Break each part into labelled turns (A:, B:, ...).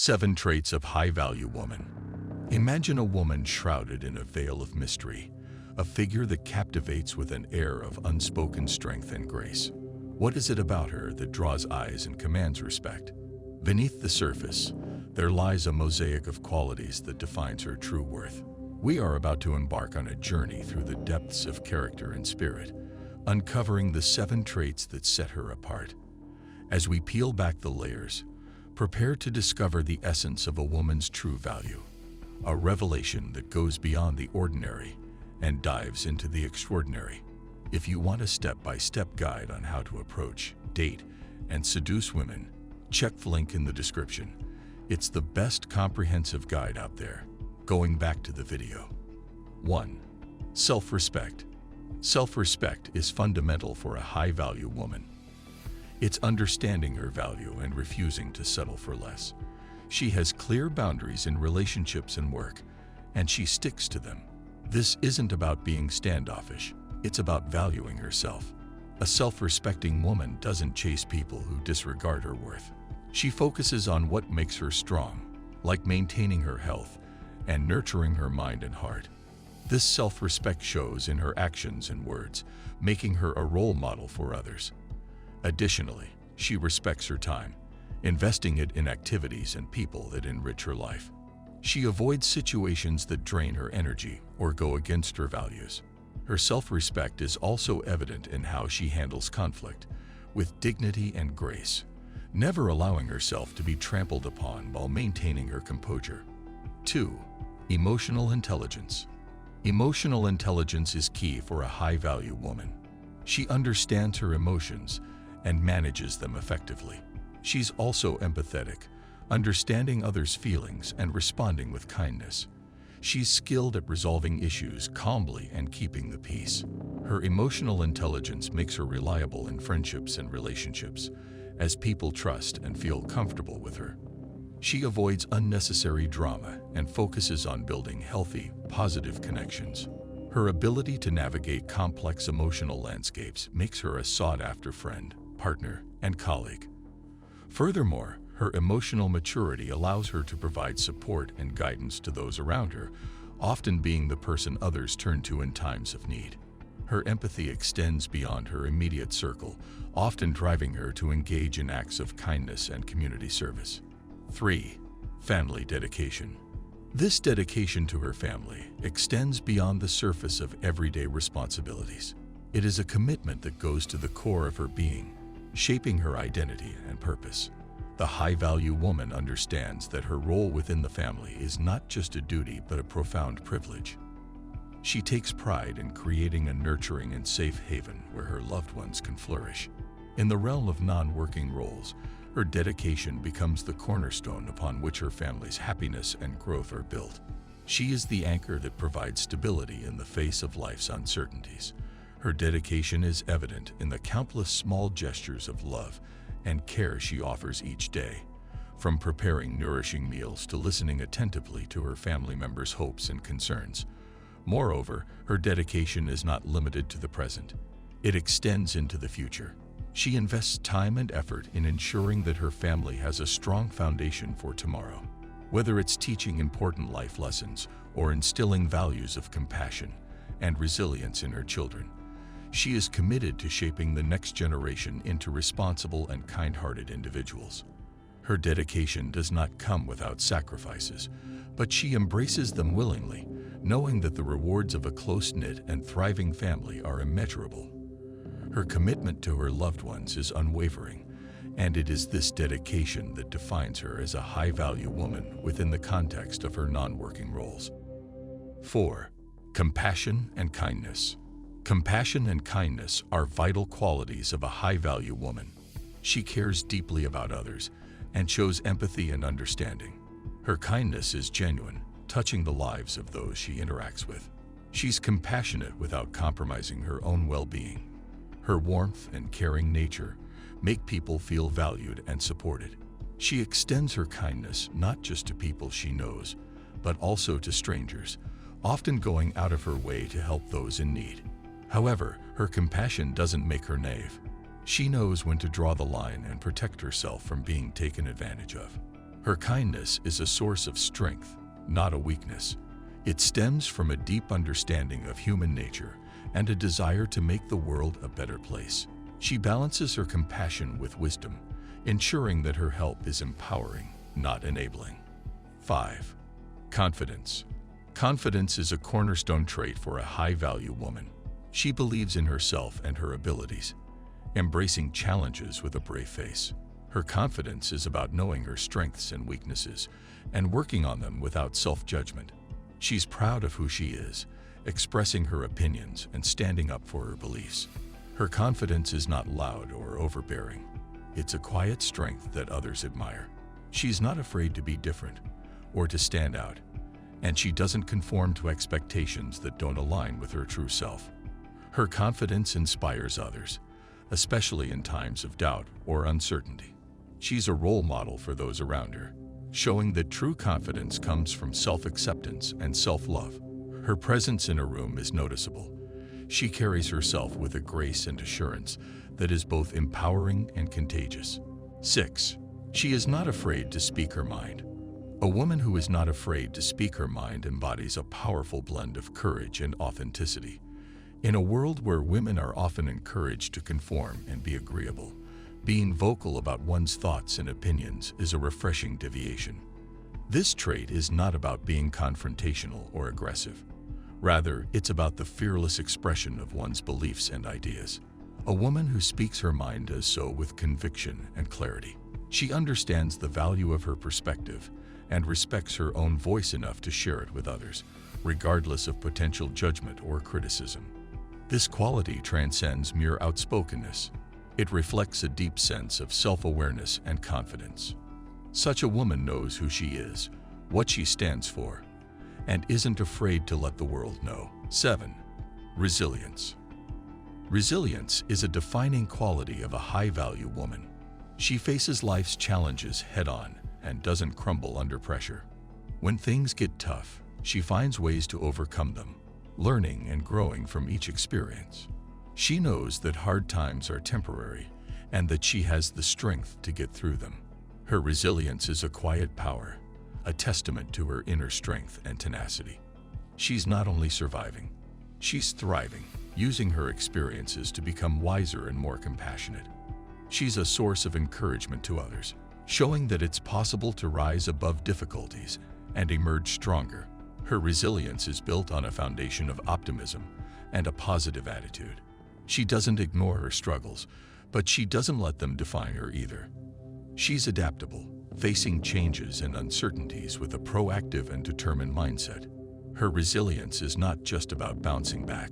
A: 7 Traits of High-Value Woman. Imagine a woman shrouded in a veil of mystery, a figure that captivates with an air of unspoken strength and grace. What is it about her that draws eyes and commands respect? Beneath the surface, there lies a mosaic of qualities that defines her true worth. We are about to embark on a journey through the depths of character and spirit, uncovering the 7 traits that set her apart. As we peel back the layers, prepare to discover the essence of a woman's true value, a revelation that goes beyond the ordinary and dives into the extraordinary. If you want a step-by-step guide on how to approach, date, and seduce women, check the link in the description. It's the best comprehensive guide out there. Going back to the video. 1. Self-respect. Self-respect is fundamental for a high-value woman. It's understanding her value and refusing to settle for less. She has clear boundaries in relationships and work, and she sticks to them. This isn't about being standoffish. It's about valuing herself. A self-respecting woman doesn't chase people who disregard her worth. She focuses on what makes her strong, like maintaining her health and nurturing her mind and heart. This self-respect shows in her actions and words, making her a role model for others. Additionally, she respects her time, investing it in activities and people that enrich her life. She avoids situations that drain her energy or go against her values. Her self-respect is also evident in how she handles conflict, with dignity and grace, never allowing herself to be trampled upon while maintaining her composure. 2. Emotional intelligence. Emotional intelligence is key for a high-value woman. She understands her emotions and manages them effectively. She's also empathetic, understanding others' feelings and responding with kindness. She's skilled at resolving issues calmly and keeping the peace. Her emotional intelligence makes her reliable in friendships and relationships, as people trust and feel comfortable with her. She avoids unnecessary drama and focuses on building healthy, positive connections. Her ability to navigate complex emotional landscapes makes her a sought-after friend, partner, and colleague. Furthermore, her emotional maturity allows her to provide support and guidance to those around her, often being the person others turn to in times of need. Her empathy extends beyond her immediate circle, often driving her to engage in acts of kindness and community service. 3. Family dedication. This dedication to her family extends beyond the surface of everyday responsibilities. It is a commitment that goes to the core of her being, shaping her identity and purpose. The high-value woman understands that her role within the family is not just a duty but a profound privilege. She takes pride in creating a nurturing and safe haven where her loved ones can flourish. In the realm of non-working roles, her dedication becomes the cornerstone upon which her family's happiness and growth are built. She is the anchor that provides stability in the face of life's uncertainties. Her dedication is evident in the countless small gestures of love and care she offers each day, from preparing nourishing meals to listening attentively to her family members' hopes and concerns. Moreover, her dedication is not limited to the present. It extends into the future. She invests time and effort in ensuring that her family has a strong foundation for tomorrow. Whether it's teaching important life lessons or instilling values of compassion and resilience in her children, she is committed to shaping the next generation into responsible and kind-hearted individuals. Her dedication does not come without sacrifices, but she embraces them willingly, knowing that the rewards of a close-knit and thriving family are immeasurable. Her commitment to her loved ones is unwavering, and it is this dedication that defines her as a high-value woman within the context of her non-working roles. 4. Compassion and kindness. Compassion and kindness are vital qualities of a high-value woman. She cares deeply about others and shows empathy and understanding. Her kindness is genuine, touching the lives of those she interacts with. She's compassionate without compromising her own well-being. Her warmth and caring nature make people feel valued and supported. She extends her kindness not just to people she knows, but also to strangers, often going out of her way to help those in need. However, her compassion doesn't make her naive. She knows when to draw the line and protect herself from being taken advantage of. Her kindness is a source of strength, not a weakness. It stems from a deep understanding of human nature and a desire to make the world a better place. She balances her compassion with wisdom, ensuring that her help is empowering, not enabling. 5. Confidence. Confidence is a cornerstone trait for a high-value woman. She believes in herself and her abilities, embracing challenges with a brave face. Her confidence is about knowing her strengths and weaknesses and working on them without self-judgment. She's proud of who she is, expressing her opinions and standing up for her beliefs. Her confidence is not loud or overbearing. It's a quiet strength that others admire. She's not afraid to be different or to stand out, and she doesn't conform to expectations that don't align with her true self. Her confidence inspires others, especially in times of doubt or uncertainty. She's a role model for those around her, showing that true confidence comes from self-acceptance and self-love. Her presence in a room is noticeable. She carries herself with a grace and assurance that is both empowering and contagious. 6. She is not afraid to speak her mind. A woman who is not afraid to speak her mind embodies a powerful blend of courage and authenticity. In a world where women are often encouraged to conform and be agreeable, being vocal about one's thoughts and opinions is a refreshing deviation. This trait is not about being confrontational or aggressive. Rather, it's about the fearless expression of one's beliefs and ideas. A woman who speaks her mind does so with conviction and clarity. She understands the value of her perspective and respects her own voice enough to share it with others, regardless of potential judgment or criticism. This quality transcends mere outspokenness. It reflects a deep sense of self-awareness and confidence. Such a woman knows who she is, what she stands for, and isn't afraid to let the world know. 7. Resilience. Resilience is a defining quality of a high-value woman. She faces life's challenges head-on and doesn't crumble under pressure. When things get tough, she finds ways to overcome them, learning and growing from each experience. She knows that hard times are temporary and that she has the strength to get through them. Her resilience is a quiet power, a testament to her inner strength and tenacity. She's not only surviving, she's thriving, using her experiences to become wiser and more compassionate. She's a source of encouragement to others, showing that it's possible to rise above difficulties and emerge stronger. Her resilience is built on a foundation of optimism and a positive attitude. She doesn't ignore her struggles, but she doesn't let them define her either. She's adaptable, facing changes and uncertainties with a proactive and determined mindset. Her resilience is not just about bouncing back.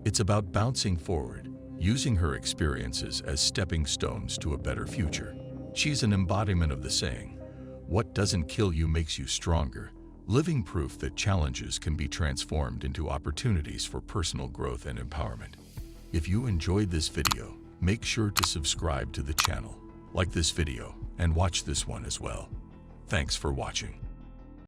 A: It's about bouncing forward, using her experiences as stepping stones to a better future. She's an embodiment of the saying, "What doesn't kill you makes you stronger," living proof that challenges can be transformed into opportunities for personal growth and empowerment. If you enjoyed this video, make sure to subscribe to the channel, like this video, and watch this one as well. Thanks for watching.